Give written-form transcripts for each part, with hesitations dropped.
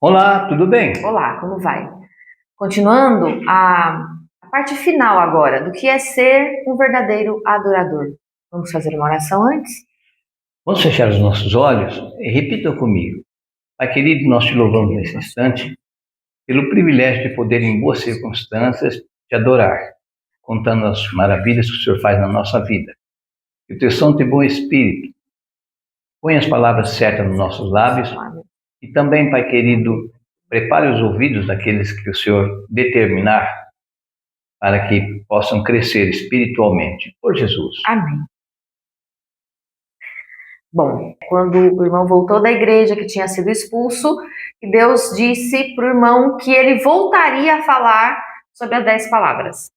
Olá, tudo bem? Olá, como vai? Continuando a parte final agora, do que é ser um verdadeiro adorador. Vamos fazer uma oração antes? Vamos fechar os nossos olhos e repita comigo. Pai querido, nós te louvamos nesse instante pelo privilégio de poder, em boas circunstâncias, te adorar, contando as maravilhas que o Senhor faz na nossa vida. Que o teu santo e bom Espírito ponha as palavras certas nos nossos lábios e também, Pai querido, prepare os ouvidos daqueles que o Senhor determinar para que possam crescer espiritualmente. Por Jesus. Amém. Bom, quando o irmão voltou da igreja, que tinha sido expulso, Deus disse para o irmão que ele voltaria a falar sobre as 10 palavras.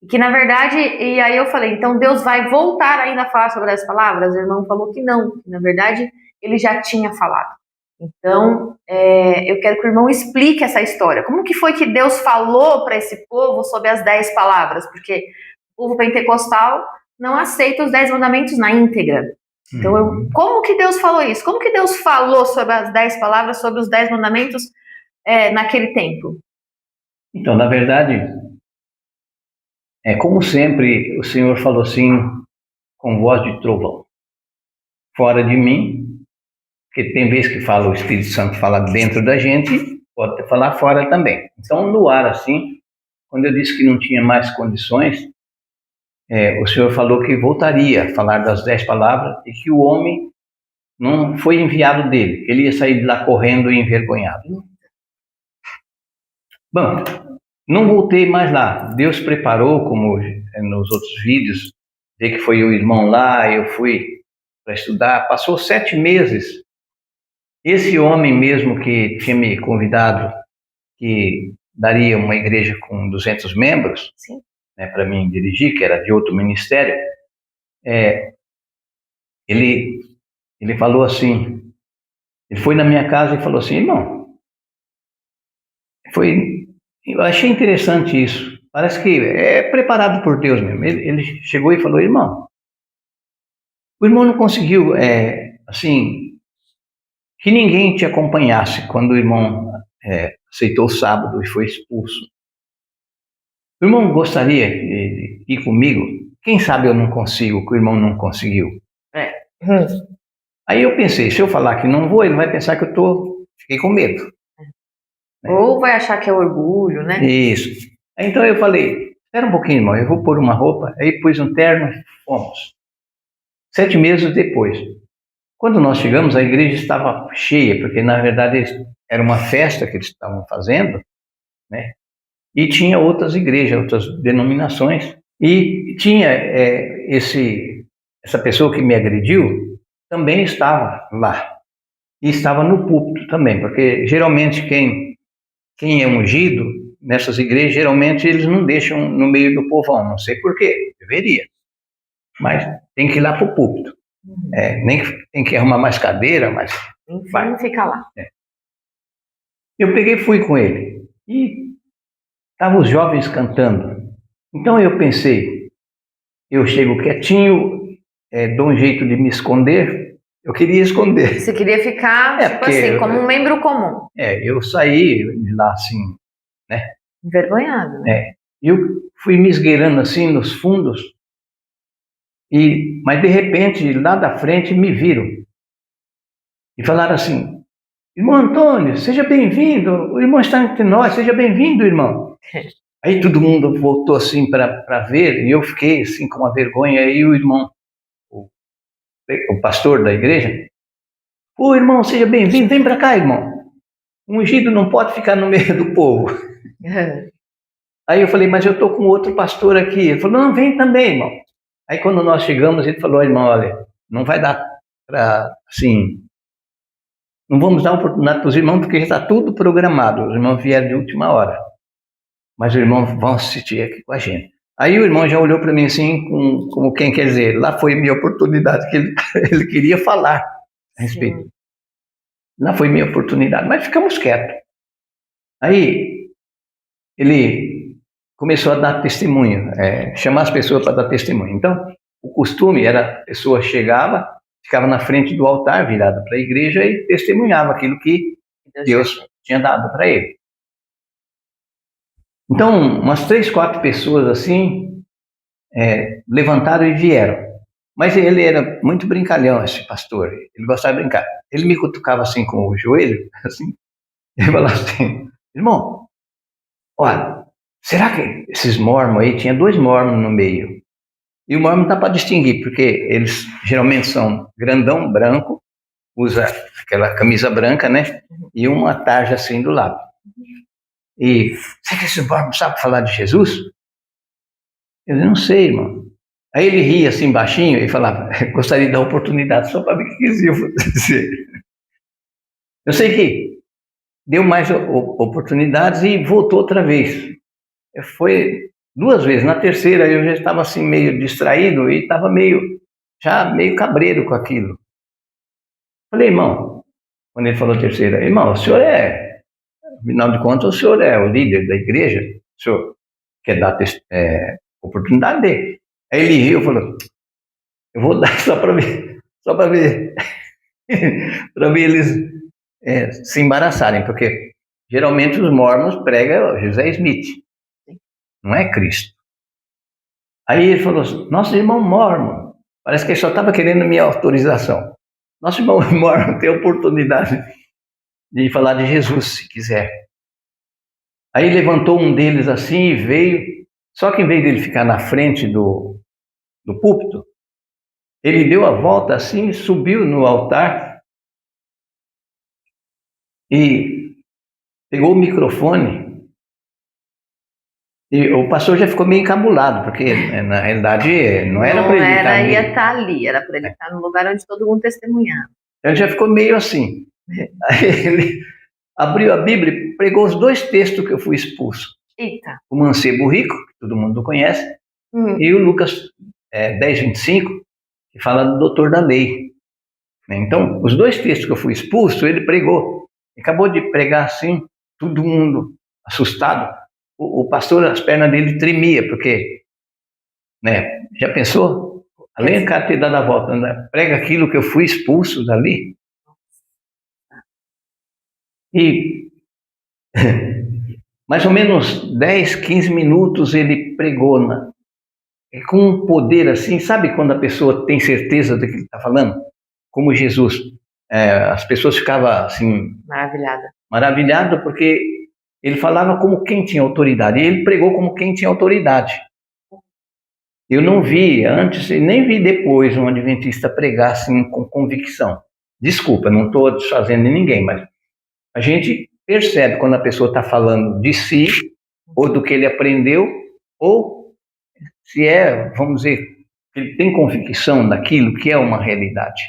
E que, na verdade, e aí eu falei, então Deus vai voltar ainda a falar sobre as palavras? O irmão falou que não, que na verdade ele já tinha falado. Então, eu quero que o irmão explique essa história. Como que foi que Deus falou para esse povo sobre as 10 palavras? Porque o povo pentecostal não aceita os 10 mandamentos na íntegra. Então, como que Deus falou isso? Como que Deus falou sobre as 10 palavras, sobre os 10 mandamentos naquele tempo? Então, na verdade, como sempre, o Senhor falou assim, com voz de trovão. Fora de mim, porque tem vezes que fala, o Espírito Santo fala dentro da gente, pode falar fora também. Então, no ar, assim, quando eu disse que não tinha mais condições, o Senhor falou que voltaria a falar das 10 palavras e que o homem não foi enviado dele, ele ia sair de lá correndo e envergonhado. Bom, não voltei mais lá. Deus preparou, como nos outros vídeos, vê que foi o irmão lá, eu fui para estudar, passou 7 meses. Esse homem mesmo que tinha me convidado, que daria uma igreja com 200 membros, para mim dirigir, que era de outro ministério, ele falou assim, ele foi na minha casa e falou assim, irmão, eu achei interessante isso, parece que é preparado por Deus mesmo. Ele chegou e falou, irmão, o irmão não conseguiu, assim, que ninguém te acompanhasse quando o irmão aceitou o sábado e foi expulso. O irmão gostaria de ir comigo? Quem sabe eu não consigo, que o irmão não conseguiu. Aí eu pensei, se eu falar que não vou, ele vai pensar que fiquei com medo. Ou vai achar que é orgulho, né? Isso. Então eu falei, espera um pouquinho, irmão, eu vou pôr uma roupa. Aí pus um terno e fomos. 7 meses depois. Quando nós chegamos, a igreja estava cheia, porque na verdade era uma festa que eles estavam fazendo, né? E tinha outras igrejas, outras denominações, e tinha essa pessoa que me agrediu, também estava lá, e estava no púlpito também, porque geralmente quem é ungido nessas igrejas, geralmente eles não deixam no meio do povão, não sei porquê, deveria, mas tem que ir lá para o púlpito. Nem tem que arrumar mais cadeira, mas vai ficar lá. Eu peguei e fui com ele. E estavam os jovens cantando. Então eu pensei, eu chego quietinho, dou um jeito de me esconder. Eu queria esconder. Você queria ficar, tipo assim, como um membro comum. Eu saí de lá assim, né? Envergonhado. E eu fui me esgueirando assim nos fundos. Mas de repente, lá da frente, me viram e falaram assim, irmão Antônio, seja bem-vindo, o irmão está entre nós, seja bem-vindo, irmão. Aí todo mundo voltou assim para ver, e eu fiquei assim com uma vergonha. Aí o irmão, o pastor da igreja, ô irmão, seja bem-vindo, vem para cá, irmão. Um ungido não pode ficar no meio do povo. Aí eu falei, mas eu estou com outro pastor aqui. Ele falou, não, vem também, irmão. Aí quando nós chegamos, ele falou, irmão, olha, não vai dar para, assim, não vamos dar oportunidade para os irmãos, porque já está tudo programado, os irmãos vieram de última hora, mas os irmãos vão assistir aqui com a gente. Aí o irmão já olhou para mim assim, como quem quer dizer, lá foi a minha oportunidade, que ele queria falar a respeito. Lá foi minha oportunidade, mas ficamos quietos. Aí ele começou a dar testemunho, chamar as pessoas para dar testemunho. Então, o costume era, a pessoa chegava, ficava na frente do altar, virada para a igreja e testemunhava aquilo que Deus tinha dado para ele. Então, umas 3, 4 pessoas assim levantaram e vieram. Mas ele era muito brincalhão, esse pastor. Ele gostava de brincar. Ele me cutucava assim com o joelho, assim, e falava assim: irmão, olha, será que esses mormons aí, tinha 2 mormons no meio? E o mormon dá para distinguir, porque eles geralmente são grandão, branco, usa aquela camisa branca, né? E uma tarja assim do lado. E será que esses mormons sabem falar de Jesus? Eu não sei, irmão. Aí ele ria assim baixinho e falava: gostaria de dar oportunidade só para ver o que eles iam dizer. Eu sei que deu mais oportunidades e voltou outra vez. Foi 2 vezes. Na terceira eu já estava assim meio distraído e estava meio cabreiro com aquilo. Falei: irmão, quando ele falou a terceira, irmão, o senhor afinal de contas, o senhor é o líder da igreja, o senhor quer dar oportunidade dele. Aí ele riu e falou: eu vou dar só para ver, para ver eles se embaraçarem, porque geralmente os mormons pregam José Smith, não é Cristo. Aí ele falou assim: nosso irmão mormon, parece que ele só estava querendo minha autorização. Nosso irmão mormon tem a oportunidade de falar de Jesus, se quiser. Aí levantou um deles assim e veio, só que em vez dele ficar na frente do púlpito, ele deu a volta assim, subiu no altar e pegou o microfone. E o pastor já ficou meio encabulado, porque na realidade não era para ele estar ali. Não ia estar ali, era para ele estar no lugar onde todo mundo testemunhava. Ele já ficou meio assim. Aí ele abriu a Bíblia e pregou os 2 textos que eu fui expulso. Eita. O mancebo rico, que todo mundo conhece, e o Lucas 10:25, que fala do doutor da lei. Então, os 2 textos que eu fui expulso, ele pregou. Acabou de pregar assim, todo mundo assustado. O pastor, as pernas dele tremia, porque, já pensou? Além do cara ter dado a volta, prega aquilo que eu fui expulso dali. E mais ou menos 10, 15 minutos ele pregou com um poder assim, sabe quando a pessoa tem certeza do que ele está falando? Como Jesus. As pessoas ficavam assim... Maravilhadas porque ele falava como quem tinha autoridade. E ele pregou como quem tinha autoridade. Eu não vi antes e nem vi depois um adventista pregar assim com convicção. Desculpa, não estou desfazendo de ninguém, mas a gente percebe quando a pessoa está falando de si, ou do que ele aprendeu, ou se vamos dizer, ele tem convicção daquilo que é uma realidade.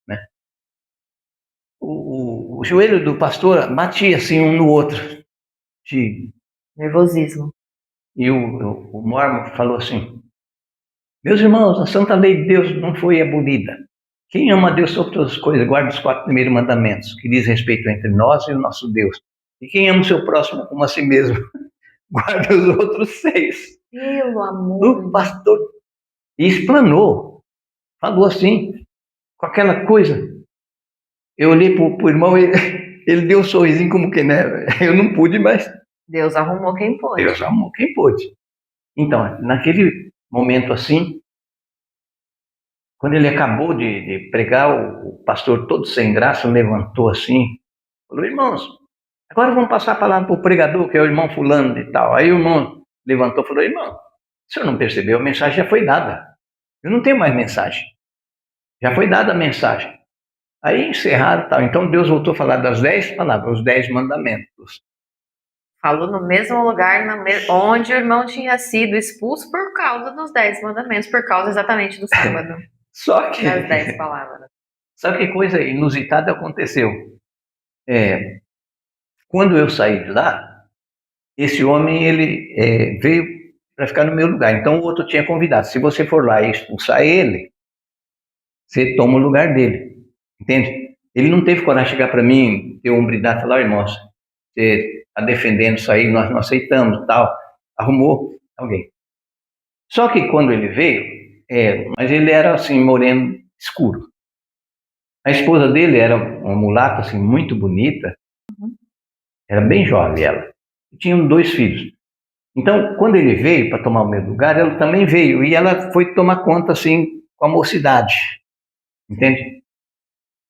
Né? O joelho do pastor batia assim um no outro, de nervosismo. E o mormon falou assim: meus irmãos, a santa lei de Deus não foi abolida. Quem ama a Deus sobre todas as coisas, guarda os 4 primeiros mandamentos, que diz respeito entre nós e o nosso Deus. E quem ama o seu próximo como a si mesmo, guarda os outros 6. Pelo amor. O pastor explanou, falou assim, com aquela coisa. Eu olhei para o irmão, ele deu um sorrisinho como que, eu não pude, mas... Deus arrumou quem pôde. Deus arrumou quem pôde. Então, naquele momento assim, quando ele acabou de pregar, o pastor todo sem graça levantou assim, falou: irmãos, agora vamos passar a palavra para o pregador, que é o irmão fulano e tal. Aí o irmão levantou e falou: irmão, o senhor não percebeu? A mensagem já foi dada. Eu não tenho mais mensagem. Já foi dada a mensagem. Aí encerraram e tal. Então Deus voltou a falar das 10 palavras, os 10 mandamentos. Falou no mesmo lugar, onde o irmão tinha sido expulso por causa dos 10 mandamentos, por causa exatamente do sábado. Só que... das 10 palavras. Sabe que coisa inusitada aconteceu? Quando eu saí de lá, esse homem ele veio para ficar no meu lugar. Então o outro tinha convidado: se você for lá e expulsar ele, você toma o lugar dele. Entende? Ele não teve coragem de chegar para mim, ter hombridade e falar: irmão, você está defendendo isso aí, nós não aceitamos, tal. Arrumou alguém. Só que quando ele veio, mas ele era assim, moreno escuro. A esposa dele era uma mulata assim, muito bonita. Era bem jovem ela. E tinham 2 filhos. Então, quando ele veio para tomar o meu lugar, ela também veio. E ela foi tomar conta, assim, com a mocidade. Entende?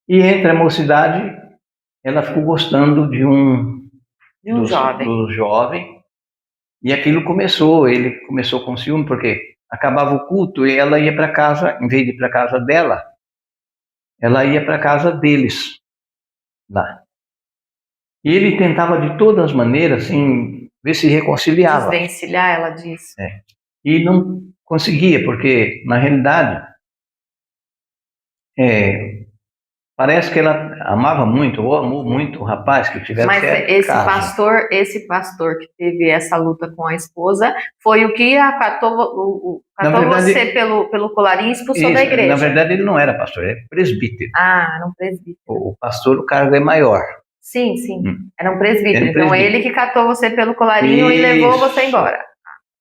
E entre a mocidade, ela ficou gostando de um jovem. jovem. E aquilo começou. Ele começou com ciúme, porque acabava o culto e ela ia para casa, em vez de ir para casa dela, ela ia para casa deles lá. E ele tentava de todas as maneiras, assim, ver se reconciliava. Desvencilhar, ela disse. E não conseguia, porque, na realidade, parece que ela amava muito, ou amou muito o rapaz que tivesse. Mas esse pastor que teve essa luta com a esposa, foi o que catou você pelo colarinho e expulsou da igreja. Na verdade, ele não era pastor, ele era presbítero. Era um presbítero. O pastor, o cargo é maior. Sim, era um presbítero. Então, ele que catou você pelo colarinho e levou você embora.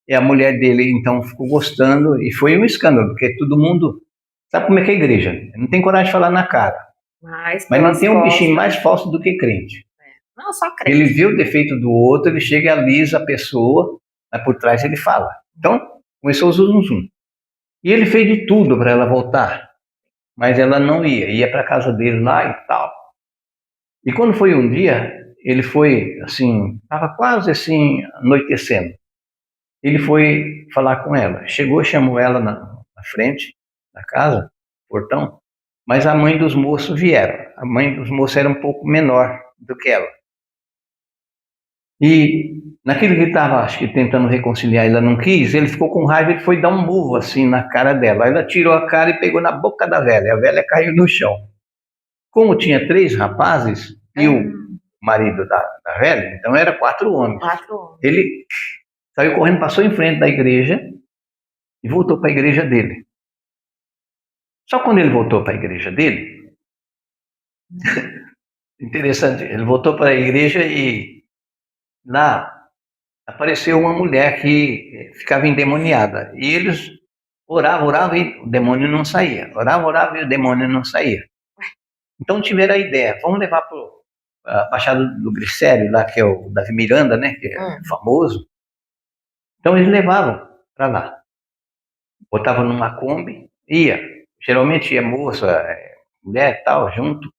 E a mulher dele, então, ficou gostando, e foi um escândalo, porque todo mundo... Sabe como é que é a igreja? Não tem coragem de falar na cara. Mas não tem um bichinho mais falso do que crente. Não, só crente. Ele vê o defeito do outro, ele chega e alisa a pessoa, mas por trás ele fala. Então, começou o zum. E ele fez de tudo para ela voltar, mas ela não ia para a casa dele lá e tal. E quando foi um dia, ele foi, assim, estava quase assim, anoitecendo. Ele foi falar com ela. Chegou, chamou ela na frente da casa, portão, mas a mãe dos moços vieram. A mãe dos moços era um pouco menor do que ela. E naquilo que ele estava, acho que tentando reconciliar, ela não quis, ele ficou com raiva e foi dar um murro assim na cara dela. Aí ela tirou a cara e pegou na boca da velha. A velha caiu no chão. Como tinha 3 rapazes e o marido da velha, então era 4 homens. 4 homens. Ele saiu correndo, passou em frente da igreja e voltou para a igreja dele. Só quando ele voltou para a igreja dele, interessante, ele voltou para a igreja e lá apareceu uma mulher que ficava endemoniada. E eles oravam e o demônio não saía. Oravam e o demônio não saía. Então tiveram a ideia, vamos levar para a Baixada do Glicério, lá que é o Davi Miranda, né, que é famoso. Então eles levavam para lá. Botavam numa Kombi, ia. Geralmente ia moça, mulher e tal, junto.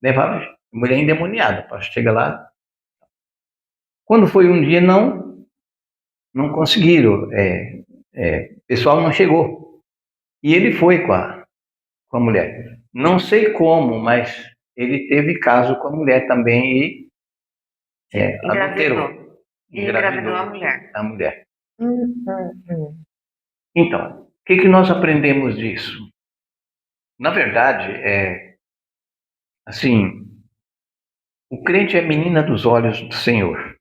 Levava mulher endemoniada para chegar lá. Quando foi um dia, não conseguiram. O pessoal não chegou. E ele foi com a mulher. Não sei como, mas ele teve caso com a mulher também e engravidou a mulher. Então, o que nós aprendemos disso? Na verdade, assim, o crente é menina dos olhos do Senhor.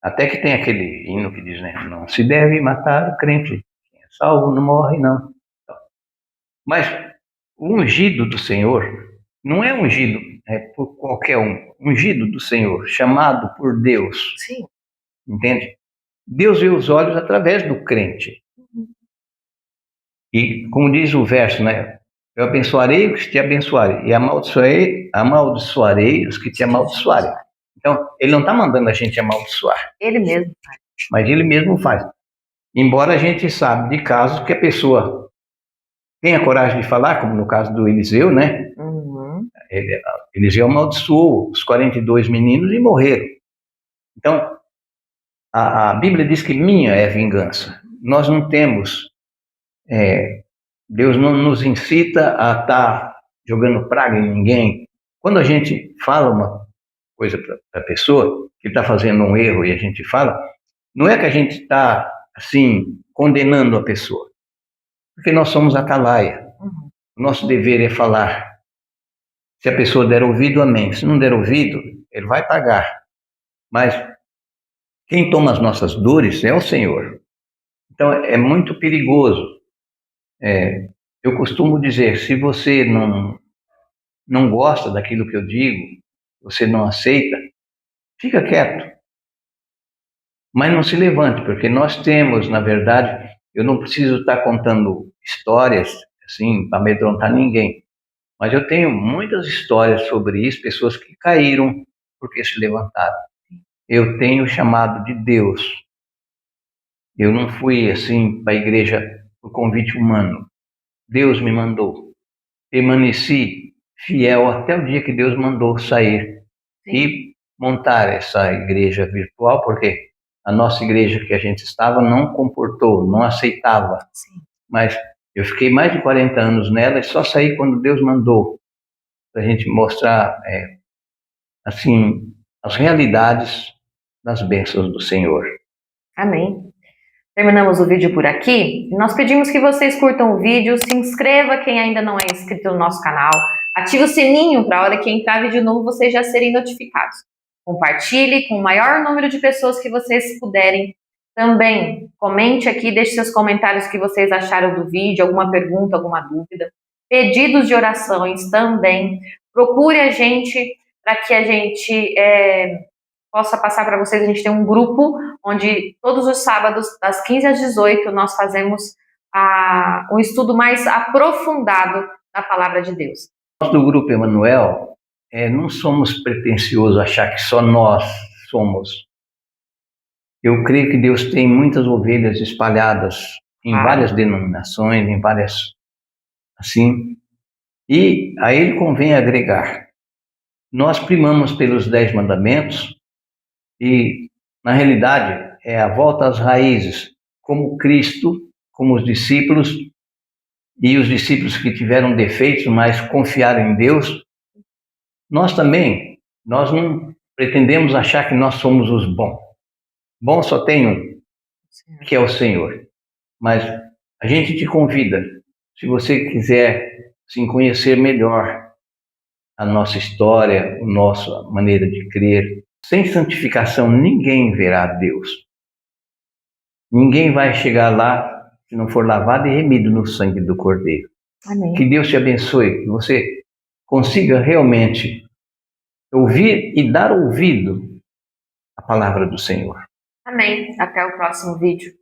Até que tem aquele hino que diz, né? Não se deve matar o crente. Quem é salvo não morre, não. Mas o ungido do Senhor não é ungido por qualquer um. Ungido do Senhor, chamado por Deus. Sim. Entende? Deus vê os olhos através do crente. E, como diz o verso, né? Eu abençoarei os que te abençoarem e amaldiçoarei os que te amaldiçoarem. Então, ele não está mandando a gente amaldiçoar. Ele mesmo faz. Mas ele mesmo faz. Embora a gente sabe de casos que a pessoa tenha coragem de falar, como no caso do Eliseu, né? Eliseu amaldiçoou os 42 meninos e morreram. Então, a Bíblia diz que minha é a vingança. Nós não temos... Deus não nos incita a estar jogando praga em ninguém. Quando a gente fala uma coisa para a pessoa que está fazendo um erro e a gente fala, não é que a gente está, assim, condenando a pessoa. Porque nós somos atalaia. O nosso dever é falar. Se a pessoa der ouvido, amém. Se não der ouvido, ele vai pagar. Mas quem toma as nossas dores é o Senhor. Então é muito perigoso. Eu costumo dizer, se você não gosta daquilo que eu digo, você não aceita, fica quieto. Mas não se levante, porque nós temos, na verdade, eu não preciso estar contando histórias assim para amedrontar ninguém. Mas eu tenho muitas histórias sobre isso, pessoas que caíram porque se levantaram. eu tenho o chamado de Deus. Eu não fui assim para a igreja por convite humano. Deus me mandou. Permaneci fiel até o dia que Deus mandou sair e montar essa igreja virtual, porque a nossa igreja que a gente estava não comportou, não aceitava. Mas eu fiquei mais de 40 anos nela e só saí quando Deus mandou, para a gente mostrar assim, as realidades das bênçãos do Senhor. Amém. Terminamos o vídeo por aqui. Nós pedimos que vocês curtam o vídeo, se inscreva quem ainda não é inscrito no nosso canal, ative o sininho para a hora que entrar vídeo novo vocês já serem notificados. Compartilhe com o maior número de pessoas que vocês puderem. Também comente aqui, deixe seus comentários que vocês acharam do vídeo, alguma pergunta, alguma dúvida. Pedidos de orações também. Procure a gente para que a gente possa passar para vocês. A gente tem um grupo onde todos os sábados, das 15 às 18, nós fazemos um estudo mais aprofundado da palavra de Deus. Nós do Grupo Emanuel não somos pretensiosos a achar que só nós somos. Eu creio que Deus tem muitas ovelhas espalhadas em várias denominações, em várias, assim, e a Ele convém agregar. Nós primamos pelos 10 mandamentos e, na realidade, é a volta às raízes, como Cristo, como os discípulos, e os discípulos que tiveram defeitos, mas confiaram em Deus. Nós também, nós não pretendemos achar que nós somos os bons. Bom só tem um, que é o Senhor. Mas a gente te convida, se você quiser assim, conhecer melhor a nossa história, a nossa maneira de crer. Sem santificação, ninguém verá Deus. Ninguém vai chegar lá se não for lavado e remido no sangue do Cordeiro. Amém. Que Deus te abençoe, que você consiga realmente ouvir e dar ouvido à palavra do Senhor. Amém. Até o próximo vídeo.